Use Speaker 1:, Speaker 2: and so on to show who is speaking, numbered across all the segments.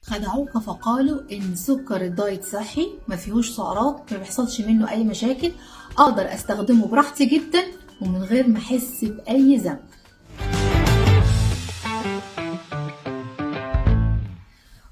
Speaker 1: خدعوك فقالوا ان سكر الدايت صحي، ما فيهوش سعرات، ما بيحصلش منه اي مشاكل، اقدر استخدمه براحتي جدا ومن غير ما احس باي ذنب.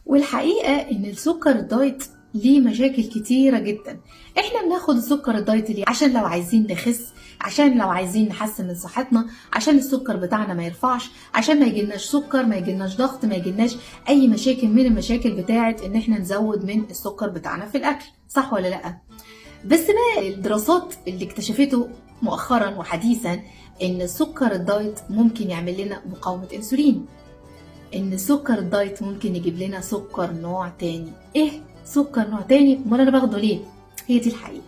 Speaker 1: والحقيقة ان السكر الدايت ليه مشاكل كتيرة جدا. احنا بناخد السكر الدايت ليه؟ عشان لو عايزين نخس، عشان لو عايزين نحسن من صحتنا، عشان السكر بتاعنا ما يرفعش، عشان ما يجيلناش سكر، ما يجيلناش ضغط، ما يجيلناش اي مشاكل من المشاكل بتاعة ان احنا نزود من السكر بتاعنا في الاكل، صح ولا لا؟ بس بقى الدراسات اللي اكتشفته مؤخرا وحديثا ان السكر الدايت ممكن يعمل لنا مقاومة انسولين، ان سكر الدايت ممكن يجيب لنا سكر نوع تاني. ايه سكر نوع تاني؟ امال انا باخده ليه؟ هي دي الحقيقه،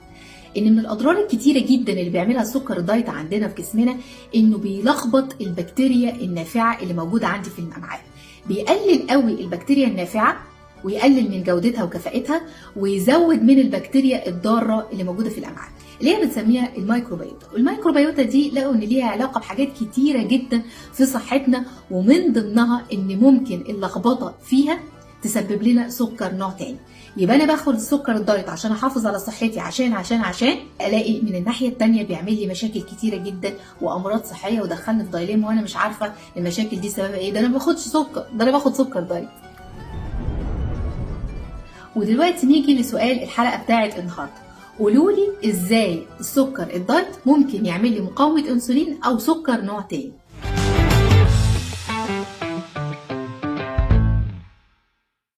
Speaker 1: ان من الاضرار الكتيره جدا اللي بيعملها السكر الدايت عندنا في جسمنا انه بيلخبط البكتيريا النافعه اللي موجوده عندي في الامعاء، بيقلل قوي البكتيريا النافعه ويقلل من جودتها وكفاءتها، ويزود من البكتيريا الضاره اللي موجوده في الامعاء اللي هي بنسميها الميكروبيوتا. والميكروبيوتا دي لقوا ان ليها علاقه بحاجات كتيره جدا في صحتنا، ومن ضمنها ان ممكن اللخبطه فيها تسبب لنا سكر نوع تاني. يبقى انا باخد السكر الدايت عشان احافظ على صحتي، عشان الاقي من الناحيه التانيه بيعمل لي مشاكل كتيره جدا وامراض صحيه ودخلني في دايليما وانا مش عارفه المشاكل دي سببها ايه. ده انا ما باخدش سكر، ده انا باخد سكر دايت. ودلوقتي نيجي لسؤال الحلقه بتاعت النهارده، قولولي ازاي السكر الدايت ممكن يعمل لي مقاومه انسولين او سكر نوع تاني.